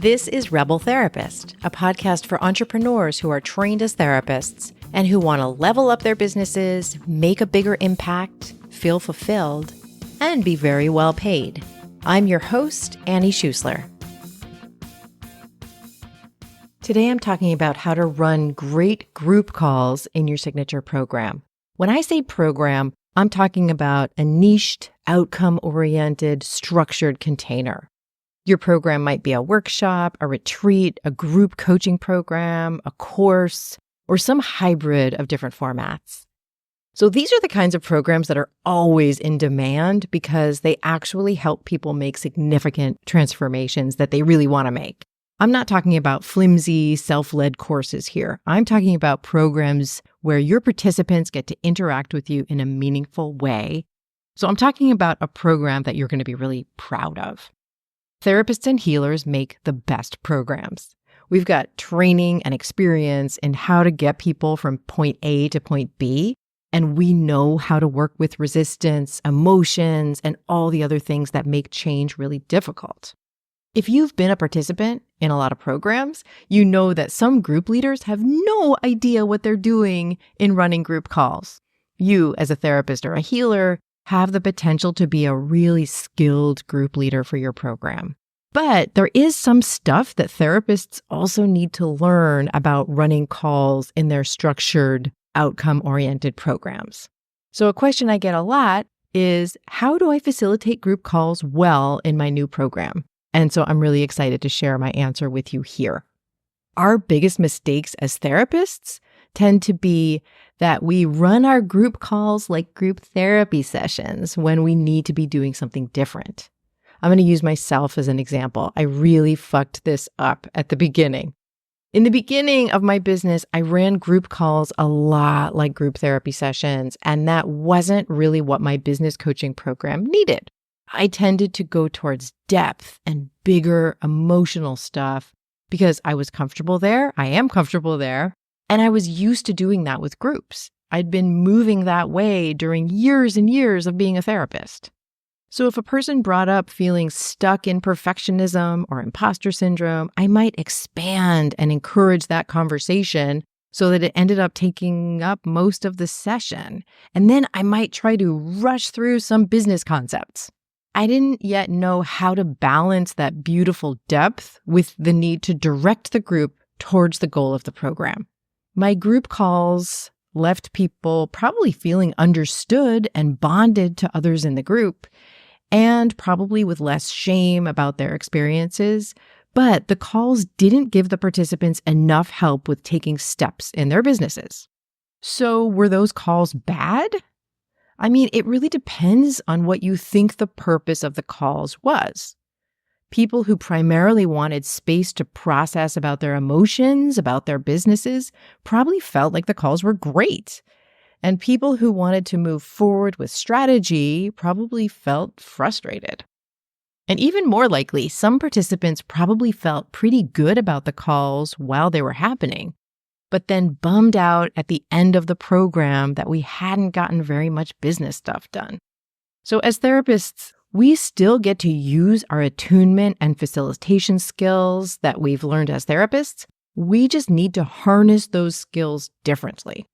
This is Rebel Therapist, a podcast for entrepreneurs who are trained as therapists and who want to level up their businesses, make a bigger impact, feel fulfilled, and be very well paid. I'm your host, Annie Schusler. Today I'm talking about how to run great group calls in your signature program. When I say program, I'm talking about a niched, outcome-oriented, structured container. Your program might be a workshop, a retreat, a group coaching program, a course, or some hybrid of different formats. So these are the kinds of programs that are always in demand because they actually help people make significant transformations that they really want to make. I'm not talking about flimsy, self-led courses here. I'm talking about programs where your participants get to interact with you in a meaningful way. So I'm talking about a program that you're going to be really proud of. Therapists and healers make the best programs. We've got training and experience in how to get people from point A to point B, and we know how to work with resistance, emotions, and all the other things that make change really difficult. If you've been a participant in a lot of programs, you know that some group leaders have no idea what they're doing in running group calls. You, as a therapist or a healer, have the potential to be a really skilled group leader for your program. But there is some stuff that therapists also need to learn about running calls in their structured, outcome-oriented programs. So a question I get a lot is, how do I facilitate group calls well in my new program? And so I'm really excited to share my answer with you here. Our biggest mistakes as therapists tend to be that we run our group calls like group therapy sessions when we need to be doing something different. I'm going to use myself as an example. I really fucked this up at the beginning. In the beginning of my business, I ran group calls a lot like group therapy sessions, and that wasn't really what my business coaching program needed. I tended to go towards depth and bigger emotional stuff because I was comfortable there. I am comfortable there. And I was used to doing that with groups. I'd been moving that way during years and years of being a therapist. So if a person brought up feeling stuck in perfectionism or imposter syndrome, I might expand and encourage that conversation so that it ended up taking up most of the session. And then I might try to rush through some business concepts. I didn't yet know how to balance that beautiful depth with the need to direct the group towards the goal of the program. My group calls left people probably feeling understood and bonded to others in the group, and probably with less shame about their experiences, but the calls didn't give the participants enough help with taking steps in their businesses. So were those calls bad? I mean, it really depends on what you think the purpose of the calls was. People who primarily wanted space to process about their emotions, about their businesses, probably felt like the calls were great. And people who wanted to move forward with strategy probably felt frustrated. And even more likely, some participants probably felt pretty good about the calls while they were happening, but then bummed out at the end of the program that we hadn't gotten very much business stuff done. So as therapists, we still get to use our attunement and facilitation skills that we've learned as therapists. We just need to harness those skills differently.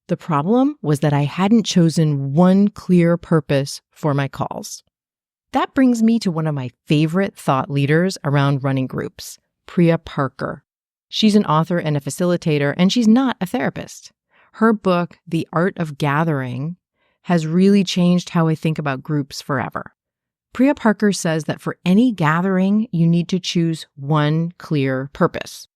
The problem was that I hadn't chosen one clear purpose for my calls. That brings me to one of my favorite thought leaders around running groups, Priya Parker. She's an author and a facilitator, and she's not a therapist. Her book, The Art of Gathering, has really changed how I think about groups forever. Priya Parker says that for any gathering, you need to choose one clear purpose.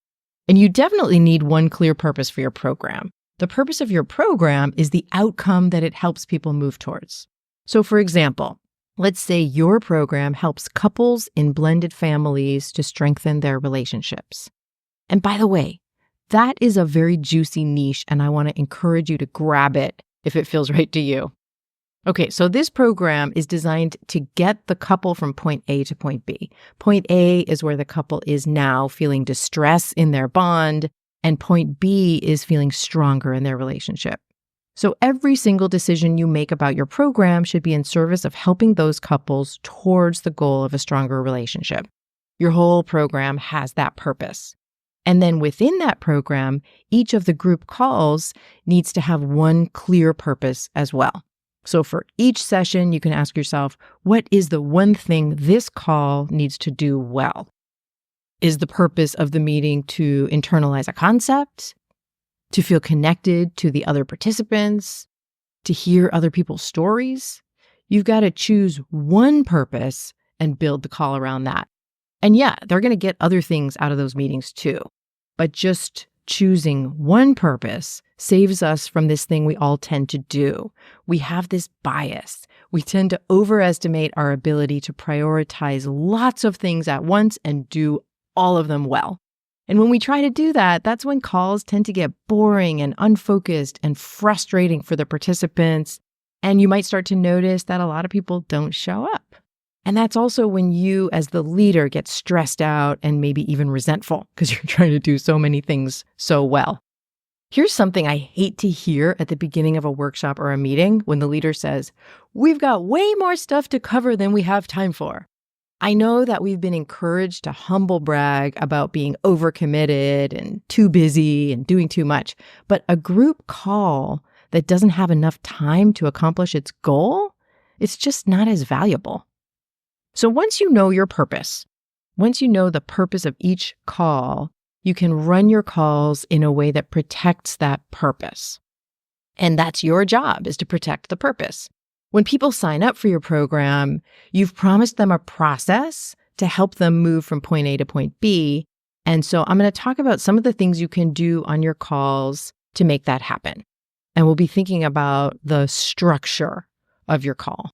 And you definitely need one clear purpose for your program. The purpose of your program is the outcome that it helps people move towards. So for example, let's say your program helps couples in blended families to strengthen their relationships. And by the way, that is a very juicy niche, and I want to encourage you to grab it if it feels right to you. Okay, so this program is designed to get the couple from point A to point B. Point A is where the couple is now feeling distress in their bond, and point B is feeling stronger in their relationship. So every single decision you make about your program should be in service of helping those couples towards the goal of a stronger relationship. Your whole program has that purpose. And then within that program, each of the group calls needs to have one clear purpose as well. So for each session, you can ask yourself, what is the one thing this call needs to do well? Is the purpose of the meeting to internalize a concept, to feel connected to the other participants, to hear other people's stories? You've got to choose one purpose and build the call around that. And yeah, they're going to get other things out of those meetings too. But just choosing one purpose saves us from this thing we all tend to do. We have this bias. We tend to overestimate our ability to prioritize lots of things at once and do all of them well. And when we try to do that, that's when calls tend to get boring and unfocused and frustrating for the participants. And you might start to notice that a lot of people don't show up. And that's also when you, as the leader, get stressed out and maybe even resentful because you're trying to do so many things so well. Here's something I hate to hear at the beginning of a workshop or a meeting when the leader says, "We've got way more stuff to cover than we have time for." I know that we've been encouraged to humble brag about being overcommitted and too busy and doing too much, but a group call that doesn't have enough time to accomplish its goal, it's just not as valuable. So once you know your purpose, once you know the purpose of each call, you can run your calls in a way that protects that purpose. And that's your job, is to protect the purpose. When people sign up for your program, you've promised them a process to help them move from point A to point B. And so I'm going to talk about some of the things you can do on your calls to make that happen. And we'll be thinking about the structure of your call.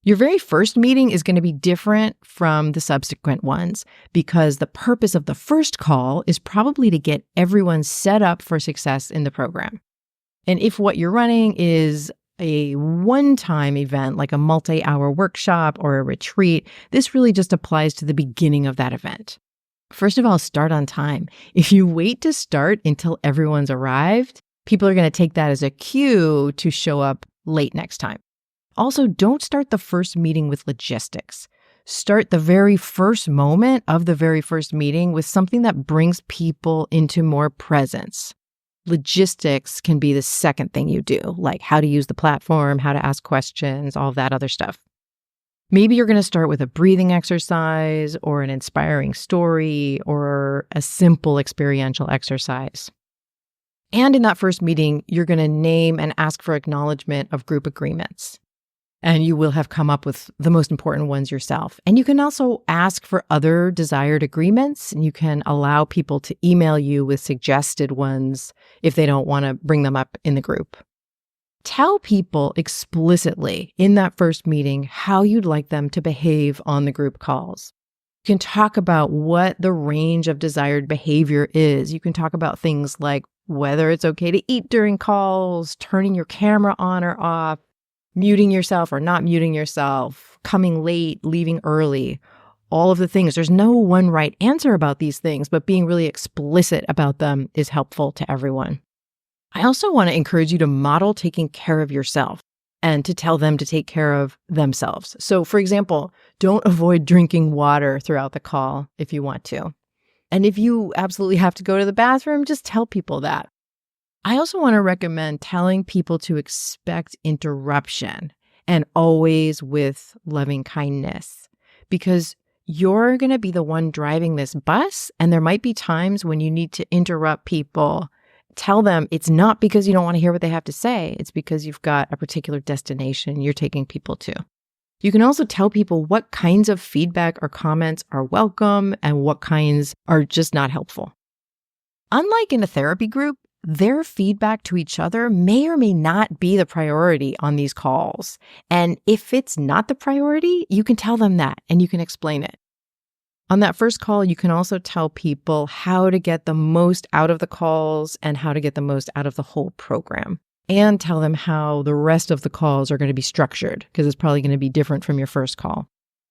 Your very first meeting is going to be different from the subsequent ones because the purpose of the first call is probably to get everyone set up for success in the program. And if what you're running is a one-time event like a multi-hour workshop or a retreat, this really just applies to the beginning of that event. First of all, start on time. If you wait to start until everyone's arrived, people are going to take that as a cue to show up late next time. Also, don't start the first meeting with logistics. Start the very first moment of the very first meeting with something that brings people into more presence. Logistics can be the second thing you do, like how to use the platform, how to ask questions, all of that other stuff. Maybe you're going to start with a breathing exercise or an inspiring story or a simple experiential exercise. And in that first meeting, you're going to name and ask for acknowledgement of group agreements. And you will have come up with the most important ones yourself. And you can also ask for other desired agreements, and you can allow people to email you with suggested ones if they don't want to bring them up in the group. Tell people explicitly in that first meeting how you'd like them to behave on the group calls. You can talk about what the range of desired behavior is. You can talk about things like whether it's okay to eat during calls, turning your camera on or off, muting yourself or not muting yourself, coming late, leaving early, all of the things. There's no one right answer about these things, but being really explicit about them is helpful to everyone. I also want to encourage you to model taking care of yourself and to tell them to take care of themselves. So, for example, don't avoid drinking water throughout the call if you want to. And if you absolutely have to go to the bathroom, just tell people that. I also want to recommend telling people to expect interruption and always with loving kindness, because you're going to be the one driving this bus, and there might be times when you need to interrupt people. Tell them it's not because you don't want to hear what they have to say. It's because you've got a particular destination you're taking people to. You can also tell people what kinds of feedback or comments are welcome and what kinds are just not helpful. Unlike in a therapy group, their feedback to each other may or may not be the priority on these calls. And if it's not the priority, you can tell them that and you can explain it. On that first call, you can also tell people how to get the most out of the calls and how to get the most out of the whole program. And tell them how the rest of the calls are going to be structured, because it's probably going to be different from your first call.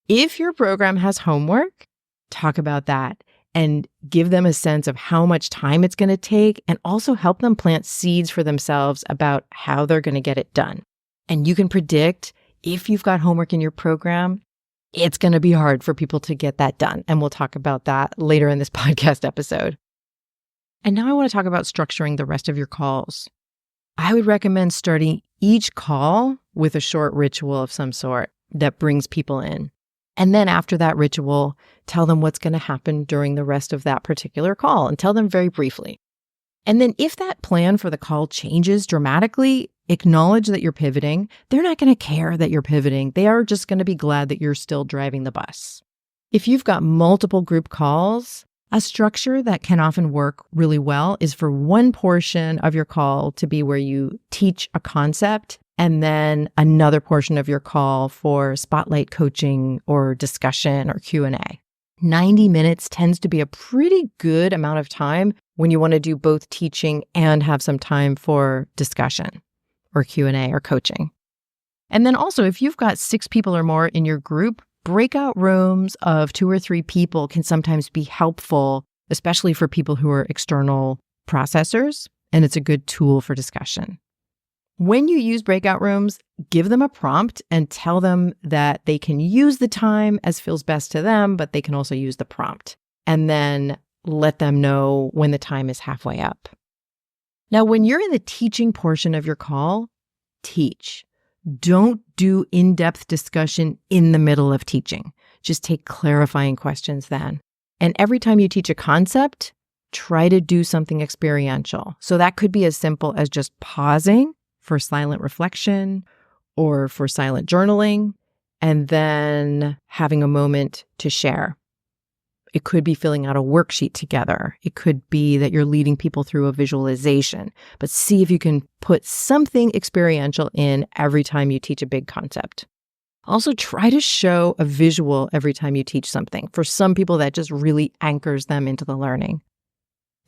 If your program has homework, talk about that and give them a sense of how much time it's going to take, and also help them plant seeds for themselves about how they're going to get it done. And you can predict if you've got homework in your program, it's going to be hard for people to get that done. And we'll talk about that later in this podcast episode. And now I want to talk about structuring the rest of your calls. I would recommend starting each call with a short ritual of some sort that brings people in. And then after that ritual, tell them what's going to happen during the rest of that particular call and tell them very briefly. And then if that plan for the call changes dramatically, acknowledge that you're pivoting. They're not going to care that you're pivoting. They are just going to be glad that you're still driving the bus. If you've got multiple group calls, a structure that can often work really well is for one portion of your call to be where you teach a concept and then another portion of your call for spotlight coaching or discussion or Q&A. 90 minutes tends to be a pretty good amount of time when you want to do both teaching and have some time for discussion or Q&A or coaching. And then also, if you've got 6 people or more in your group, breakout rooms of 2 or 3 people can sometimes be helpful, especially for people who are external processors, and it's a good tool for discussion. When you use breakout rooms, give them a prompt and tell them that they can use the time as feels best to them, but they can also use the prompt. And then let them know when the time is halfway up. Now, when you're in the teaching portion of your call, teach. Don't do in-depth discussion in the middle of teaching. Just take clarifying questions then. And every time you teach a concept, try to do something experiential. So that could be as simple as just pausing for silent reflection or for silent journaling, and then having a moment to share. It could be filling out a worksheet together. It could be that you're leading people through a visualization, but see if you can put something experiential in every time you teach a big concept. Also, try to show a visual every time you teach something. For some people, that just really anchors them into the learning.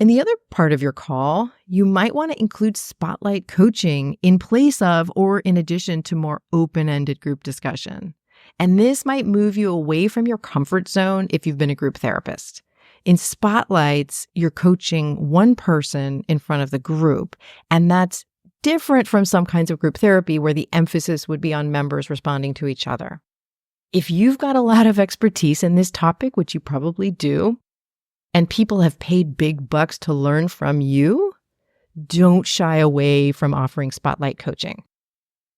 In the other part of your call, you might want to include spotlight coaching in place of or in addition to more open-ended group discussion. And this might move you away from your comfort zone if you've been a group therapist. In spotlights, you're coaching one person in front of the group, and that's different from some kinds of group therapy where the emphasis would be on members responding to each other. If you've got a lot of expertise in this topic, which you probably do, and people have paid big bucks to learn from you, don't shy away from offering spotlight coaching.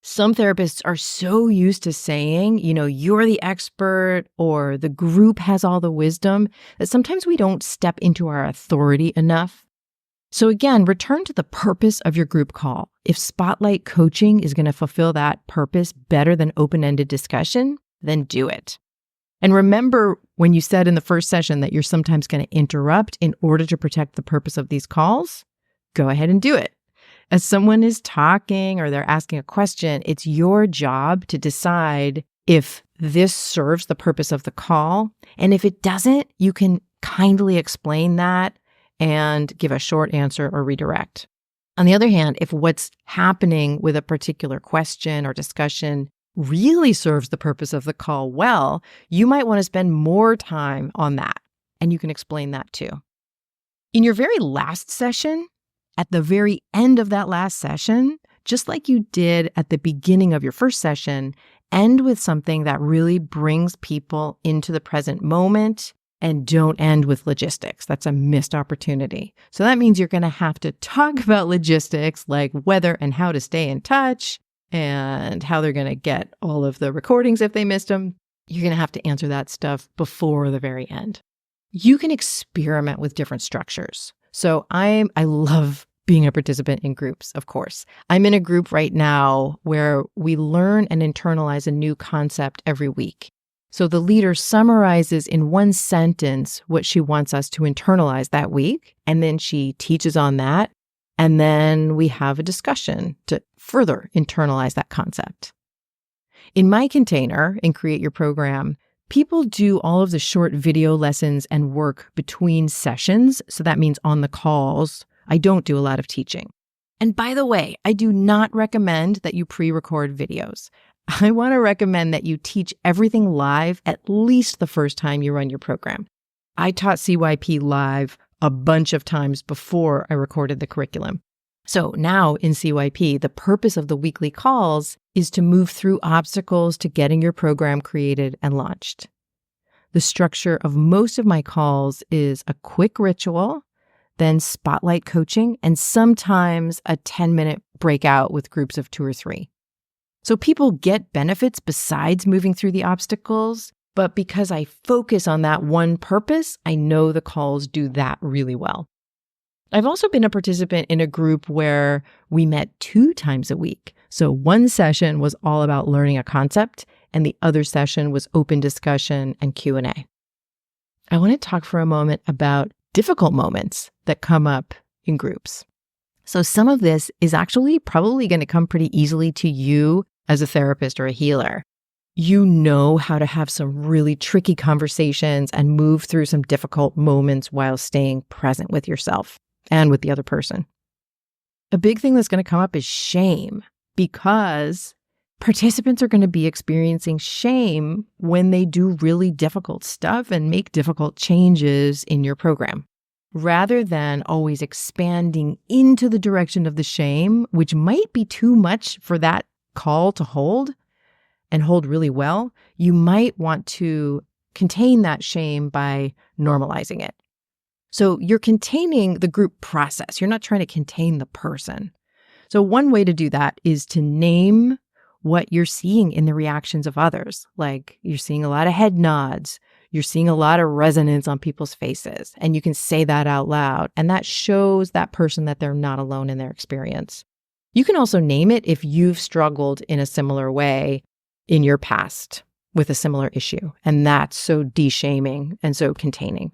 Some therapists are so used to saying, you're the expert or the group has all the wisdom that sometimes we don't step into our authority enough. So again, return to the purpose of your group call. If spotlight coaching is going to fulfill that purpose better than open-ended discussion, then do it. And remember when you said in the first session that you're sometimes going to interrupt in order to protect the purpose of these calls? Go ahead and do it. As someone is talking or they're asking a question, it's your job to decide if this serves the purpose of the call. And if it doesn't, you can kindly explain that and give a short answer or redirect. On the other hand, if what's happening with a particular question or discussion really serves the purpose of the call well, you might want to spend more time on that. And you can explain that too. In your very last session, at the very end of that last session, just like you did at the beginning of your first session, end with something that really brings people into the present moment and don't end with logistics. That's a missed opportunity. So that means you're going to have to talk about logistics like whether and how to stay in touch and how they're going to get all of the recordings if they missed them. You're going to have to answer that stuff before the very end. You can experiment with different structures. So I love being a participant in groups, of course. I'm in a group right now where we learn and internalize a new concept every week. So the leader summarizes in one sentence what she wants us to internalize that week, and then she teaches on that, and then we have a discussion to further internalize that concept. In my container, in Create Your Program, people do all of the short video lessons and work between sessions. So that means on the calls, I don't do a lot of teaching. And by the way, I do not recommend that you pre-record videos. I want to recommend that you teach everything live at least the first time you run your program. I taught CYP live a bunch of times before I recorded the curriculum. So now in CYP, the purpose of the weekly calls is to move through obstacles to getting your program created and launched. The structure of most of my calls is a quick ritual, then spotlight coaching, and sometimes a 10-minute breakout with groups of 2 or 3. So people get benefits besides moving through the obstacles, but because I focus on that one purpose, I know the calls do that really well. I've also been a participant in a group where we met 2 times a week. So one session was all about learning a concept, and the other session was open discussion and Q&A. I want to talk for a moment about difficult moments that come up in groups. So some of this is actually probably going to come pretty easily to you as a therapist or a healer. You know how to have some really tricky conversations and move through some difficult moments while staying present with yourself and with the other person. A big thing that's going to come up is shame, because participants are going to be experiencing shame when they do really difficult stuff and make difficult changes in your program. Rather than always expanding into the direction of the shame, which might be too much for that call to hold and hold really well, you might want to contain that shame by normalizing it. So you're containing the group process. You're not trying to contain the person. So one way to do that is to name what you're seeing in the reactions of others. Like you're seeing a lot of head nods. You're seeing a lot of resonance on people's faces. And you can say that out loud. And that shows that person that they're not alone in their experience. You can also name it if you've struggled in a similar way in your past with a similar issue. And that's so de-shaming and so containing.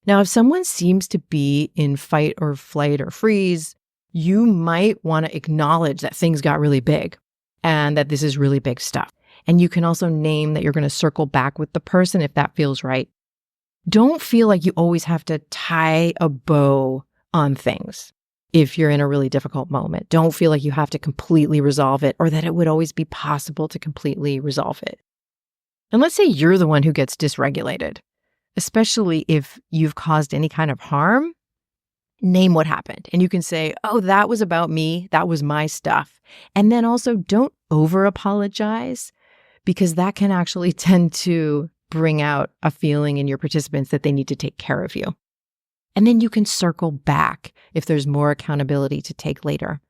Now, if someone seems to be in fight or flight or freeze, you might want to acknowledge that things got really big and that this is really big stuff. And you can also name that you're going to circle back with the person if that feels right. Don't feel like you always have to tie a bow on things if you're in a really difficult moment. Don't feel like you have to completely resolve it or that it would always be possible to completely resolve it. And let's say you're the one who gets dysregulated. Especially if you've caused any kind of harm, name what happened. And you can say, oh, that was about me. That was my stuff. And then also don't over-apologize, because that can actually tend to bring out a feeling in your participants that they need to take care of you. And then you can circle back if there's more accountability to take later.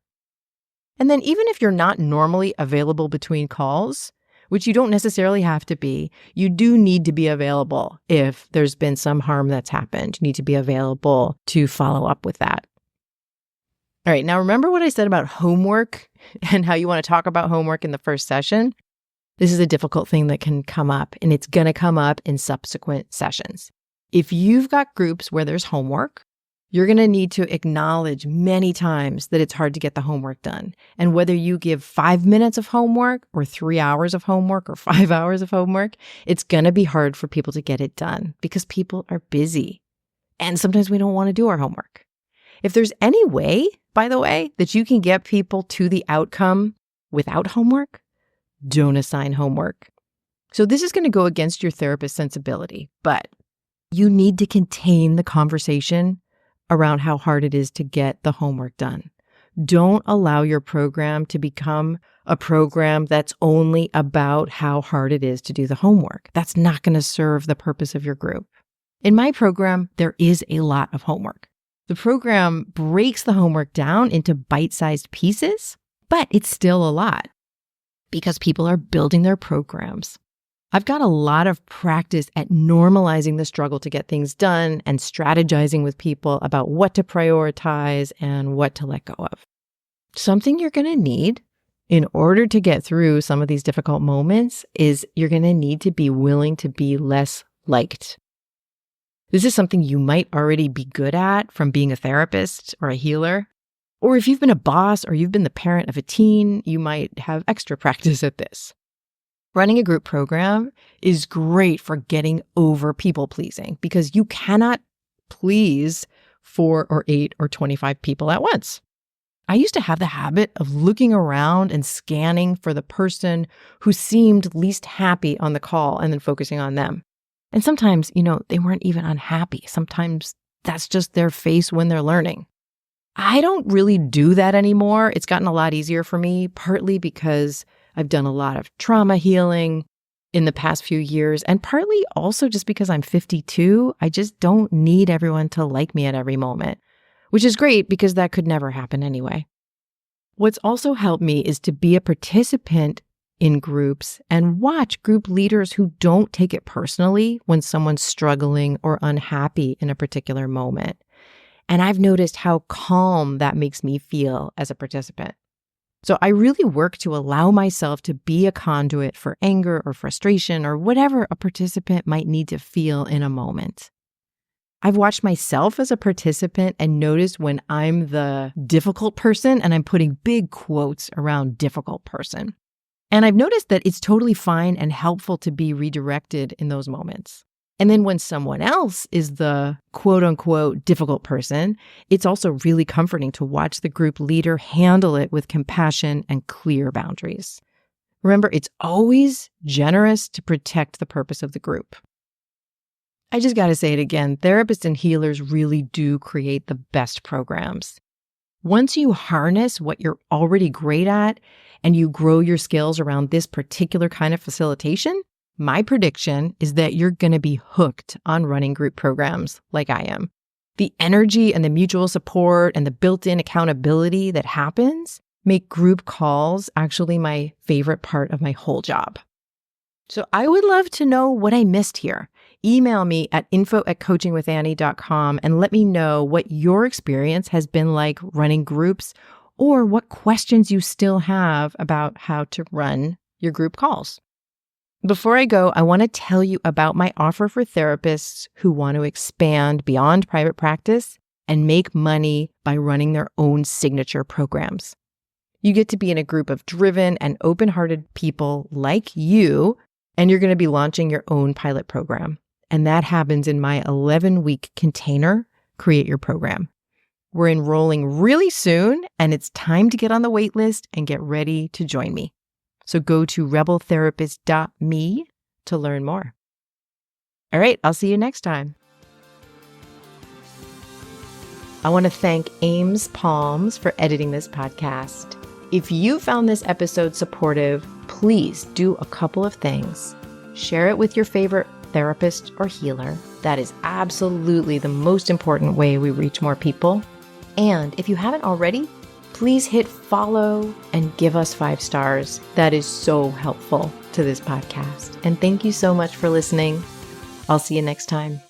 And then even if you're not normally available between calls, which you don't necessarily have to be, you do need to be available if there's been some harm that's happened. You need to be available to follow up with that. All right, now remember what I said about homework and how you want to talk about homework in the first session? This is a difficult thing that can come up, and it's going to come up in subsequent sessions. If you've got groups where there's homework, you're going to need to acknowledge many times that it's hard to get the homework done. And whether you give 5 minutes of homework or 3 hours of homework or 5 hours of homework, it's going to be hard for people to get it done because people are busy. And sometimes we don't want to do our homework. If there's any way, by the way, that you can get people to the outcome without homework, don't assign homework. So this is going to go against your therapist's sensibility, but you need to contain the conversation around how hard it is to get the homework done. Don't allow your program to become a program that's only about how hard it is to do the homework. That's not going to serve the purpose of your group. In my program, there is a lot of homework. The program breaks the homework down into bite-sized pieces, but it's still a lot because people are building their programs. I've got a lot of practice at normalizing the struggle to get things done and strategizing with people about what to prioritize and what to let go of. Something you're going to need in order to get through some of these difficult moments is you're going to need to be willing to be less liked. This is something you might already be good at from being a therapist or a healer. Or if you've been a boss or you've been the parent of a teen, you might have extra practice at this. Running a group program is great for getting over people-pleasing because you cannot please 4 or 8 or 25 people at once. I used to have the habit of looking around and scanning for the person who seemed least happy on the call and then focusing on them. And sometimes, they weren't even unhappy. Sometimes that's just their face when they're learning. I don't really do that anymore. It's gotten a lot easier for me, partly because I've done a lot of trauma healing in the past few years, and partly also just because I'm 52. I just don't need everyone to like me at every moment, which is great because that could never happen anyway. What's also helped me is to be a participant in groups and watch group leaders who don't take it personally when someone's struggling or unhappy in a particular moment. And I've noticed how calm that makes me feel as a participant. So I really work to allow myself to be a conduit for anger or frustration or whatever a participant might need to feel in a moment. I've watched myself as a participant and noticed when I'm the difficult person, and I'm putting big quotes around difficult person. And I've noticed that it's totally fine and helpful to be redirected in those moments. And then when someone else is the quote unquote difficult person, it's also really comforting to watch the group leader handle it with compassion and clear boundaries. Remember, it's always generous to protect the purpose of the group. I just got to say it again, therapists and healers really do create the best programs. Once you harness what you're already great at and you grow your skills around this particular kind of facilitation, my prediction is that you're going to be hooked on running group programs like I am. The energy and the mutual support and the built-in accountability that happens make group calls actually my favorite part of my whole job. So I would love to know what I missed here. Email me at info@coachingwithannie.com and let me know what your experience has been like running groups or what questions you still have about how to run your group calls. Before I go, I want to tell you about my offer for therapists who want to expand beyond private practice and make money by running their own signature programs. You get to be in a group of driven and open-hearted people like you, and you're going to be launching your own pilot program. And that happens in my 11-week container, Create Your Program. We're enrolling really soon, and it's time to get on the wait list and get ready to join me. So go to rebeltherapist.me to learn more. All right, I'll see you next time. I want to thank Ames Palms for editing this podcast. If you found this episode supportive, please do a couple of things. Share it with your favorite therapist or healer. That is absolutely the most important way we reach more people. And if you haven't already, please hit follow and give us 5 stars. That is so helpful to this podcast. And thank you so much for listening. I'll see you next time.